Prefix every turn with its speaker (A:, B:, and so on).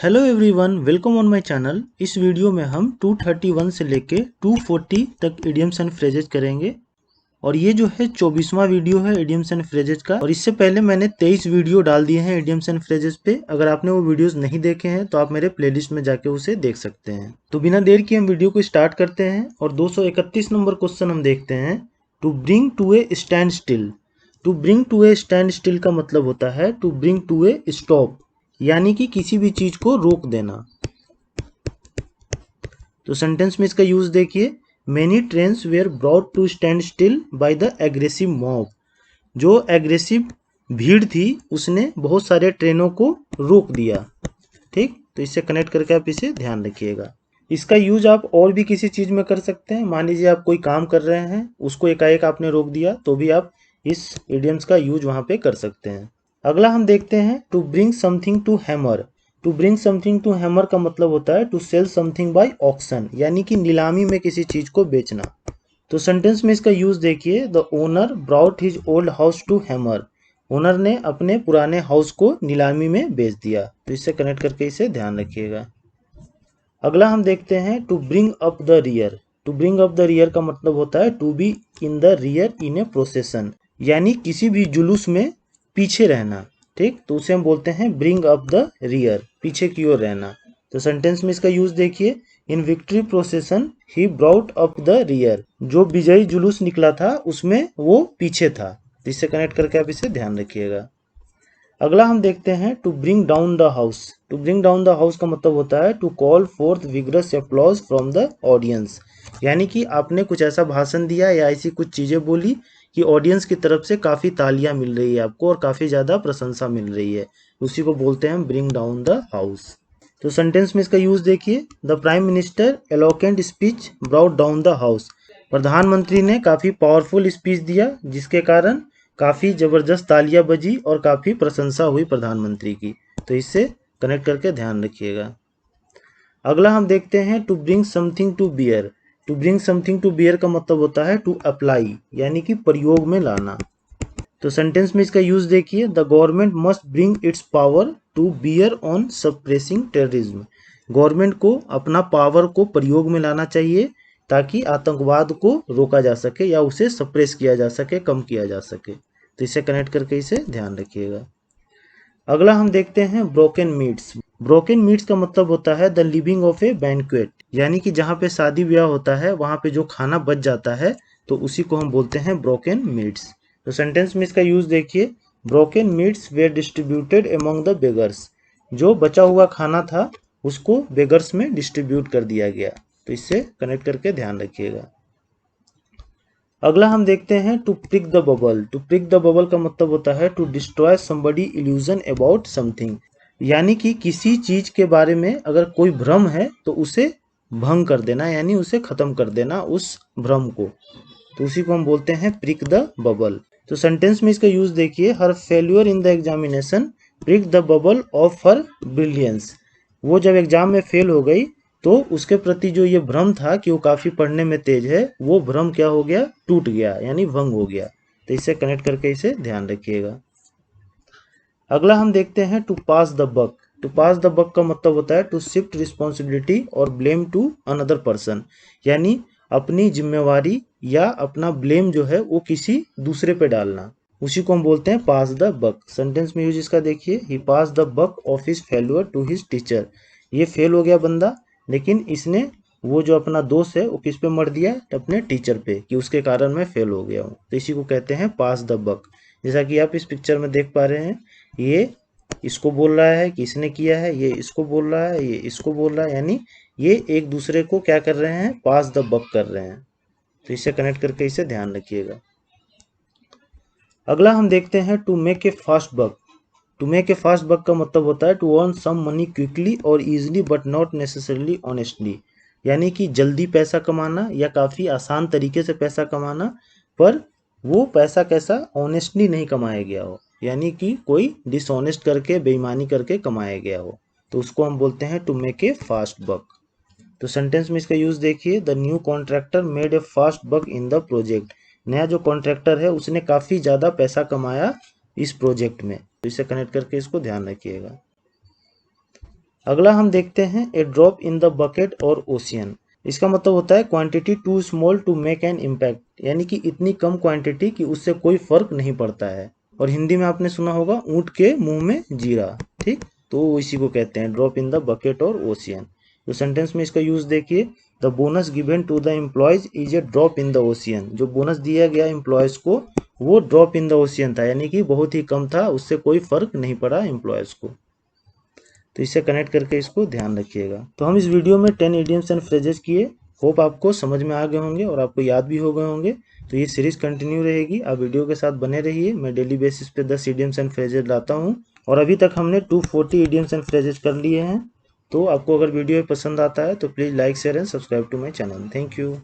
A: Hello everyone, welcome on my channel. इस video में हम 231 से लेके 240 तक इडियम्स एंड फ्रेजेज करेंगे और ये जो है 24वां वीडियो है इडियम्स एंड फ्रेजेज का। और इससे पहले मैंने 23 वीडियो डाल दिए हैं इडियम्स एंड फ्रेजेज पे। अगर आपने वो वीडियोस नहीं देखे हैं तो आप मेरे प्लेलिस्ट में जाके उसे देख सकते हैं। तो बिना देर किए हम वीडियो को स्टार्ट करते हैं और 231 नंबर क्वेश्चन हम देखते हैं। To bring to a stand still. To bring to a stand still का मतलब होता है to bring to a stop, यानी कि किसी भी चीज को रोक देना। तो सेंटेंस में इसका यूज देखिए, many trains were brought to stand still by the aggressive mob. जो एग्रेसिव भीड़ थी उसने बहुत सारे ट्रेनों को रोक दिया। ठीक, तो इससे कनेक्ट करके आप इसे ध्यान रखिएगा। इसका यूज आप और भी किसी चीज में कर सकते हैं। मान लीजिए आप कोई काम कर रहे हैं, उसको एकाएक आपने रोक दिया तो भी आप इस इडियम्स का यूज वहां पे कर सकते हैं। अगला हम देखते हैं to bring something to hammer. To bring something to hammer का मतलब होता है to sell something by auction, यानी कि नीलामी में किसी चीज को बेचना। तो सेंटेंस में इसका यूज देखिए, the owner brought his old house to hammer. Owner ने अपने पुराने हाउस को नीलामी में बेच दिया। तो इससे कनेक्ट करके इसे ध्यान रखिएगा। अगला हम देखते हैं to bring up the rear. To bring up the rear का मतलब होता है to be in the rear in a procession, यानी किसी भी जुलूस में पीछे रहना। ठीक, तो उसे हम बोलते हैं ब्रिंग अप द रियर, पीछे की ओर रहना। तो सेंटेंस में इसका यूज देखिए, in victory procession he brought up the rear. जो विजयी जुलूस निकला था उसमें वो पीछे था। तो इससे कनेक्ट करके आप इसे ध्यान रखिएगा। अगला हम देखते हैं to bring down the house. To bring down the house का मतलब होता है to call forth vigorous applause from the audience, यानी कि आपने कुछ ऐसा भाषण दिया या ऐसी कुछ चीजें बोली कि ऑडियंस की तरफ से काफी तालियां मिल रही है आपको और काफी ज्यादा प्रशंसा मिल रही है। उसी को बोलते हैं ब्रिंग डाउन द हाउस। तो सेंटेंस में इसका यूज देखिए, the prime minister eloquent speech brought down the house. प्रधानमंत्री ने काफी पावरफुल स्पीच दिया जिसके कारण काफी जबरदस्त तालियां बजी और काफी प्रशंसा हुई प्रधानमंत्री की। तो इससे कनेक्ट करके ध्यान रखिएगा। अगला हम देखते हैं to bring something to bear. To bring something to bear का मतलब होता है टू अप्लाई, यानी कि प्रयोग में लाना। तो सेंटेंस में इसका यूज देखिए, the government must bring its power to bear on suppressing terrorism. Government को अपना पावर को प्रयोग में लाना चाहिए ताकि आतंकवाद को रोका जा सके या उसे सप्रेस किया जा सके, कम किया जा सके। तो इसे कनेक्ट करके इसे ध्यान रखिएगा। अगला हम देखते हैं ब्रोकन मीट्स। ब्रोकन मीट्स का मतलब होता है the living of A banquet, यानी कि जहाँ पे शादी ब्याह होता है वहाँ पे जो खाना बच जाता है तो उसी को हम बोलते हैं ब्रोकन मीट्स। तो सेंटेंस में इसका यूज देखिए, broken meats were distributed among the beggars. जो बचा हुआ खाना था उसको बेगर्स में डिस्ट्रीब्यूट कर दिया गया। तो इससे कनेक्ट करके ध्यान रखिएगा। अगला हम देखते हैं to prick the bubble. To prick the bubble का मतलब होता है to destroy somebody illusion about something, यानी कि किसी चीज के बारे में अगर कोई भ्रम है तो उसे भंग कर देना, यानी उसे खत्म कर देना उस भ्रम को। तो उसी को हम बोलते हैं प्रिक द बबल। तो सेंटेंस में इसका यूज देखिए, her failure in the examination prick the bubble of her brilliance. वो जब एग्जाम में फेल हो गई तो उसके प्रति जो ये भ्रम था कि वो काफी पढ़ने में तेज है, वो भ्रम क्या हो गया, टूट गया, यानी भंग हो गया। तो इसे कनेक्ट करके इसे ध्यान रखिएगा। अगला हम देखते हैं to pass the buck. To pass the buck का मतलब होता है टू शिफ्ट रिस्पॉन्सिबिलिटी और ब्लेम टू अनदर पर्सन, यानी अपनी जिम्मेवारी या अपना ब्लेम जो है वो किसी दूसरे पे डालना। उसी को हम बोलते हैं पास द बक। सेंटेंस में यूज इसका देखिए, he pass the buck of his failure to his teacher. ये फेल हो गया बंदा, लेकिन इसने वो जो अपना दोष है वो किस पे मर दिया, अपने टीचर पे, कि उसके कारण मैं फेल हो गया हूँ। तो इसी को कहते हैं पास द बक। जैसा कि आप इस पिक्चर में देख पा रहे हैं, ये इसको बोल रहा है कि इसने किया है, ये इसको बोल रहा है, ये इसको बोल रहा है, यानी ये एक दूसरे को क्या कर रहे हैं, पास द बक कर रहे हैं। तो इससे कनेक्ट करके इसे ध्यान रखिएगा। अगला हम देखते हैं to make a fast buck. To make a fast buck का मतलब होता है to earn some money quickly और easily but not necessarily honestly, यानी कि जल्दी पैसा कमाना या काफ़ी आसान तरीके से पैसा कमाना, पर वो पैसा कैसा, ऑनेस्टली नहीं कमाया गया हो, यानी कि कोई डिसऑनेस्ट करके बेईमानी करके कमाया गया हो। तो उसको हम बोलते हैं to make a fast buck. तो सेंटेंस में इसका यूज देखिए, the new contractor made a fast buck in the project. नया जो कॉन्ट्रैक्टर है उसने काफ़ी ज़्यादा पैसा कमाया इस प्रोजेक्ट में। तो इसे कनेक्ट करके इसको ध्यान रखिएगा। अगला हम देखते हैं a drop in the bucket और ओशियन। इसका मतलब होता है quantity too small to make an impact, यानी कि इतनी कम क्वांटिटी कि उससे कोई फर्क नहीं पड़ता है। और हिंदी में आपने सुना होगा ऊंट के मुंह में जीरा, ठीक। तो इसी को कहते हैं ड्रॉप इन द बकेट और ओशियन। तो सेंटेंस में इसका यूज देखिए, the bonus given to the employees is a drop in the ocean. जो बोनस दिया गया एम्प्लॉयज को वो ड्रॉप इन द ओशियन था, यानी कि बहुत ही कम था, उससे कोई फर्क नहीं पड़ा एम्प्लॉयज को। तो इससे कनेक्ट करके इसको ध्यान रखिएगा। तो हम इस वीडियो में 10 इडियम्स एंड फ्रेजेस किए। होप आपको समझ में आ गए होंगे और आपको याद भी हो गए होंगे। तो ये सीरीज कंटिन्यू रहेगी, आप वीडियो के साथ बने रहिए। मैं डेली बेसिस पे 10 इडियम्स एंड फ्रेजेस लाता हूँ और अभी तक हमने 240 इडियम्स एंड फ्रेजेस कर लिए हैं। तो आपको अगर वीडियो पसंद आता है तो please like share and subscribe to my channel. Thank you.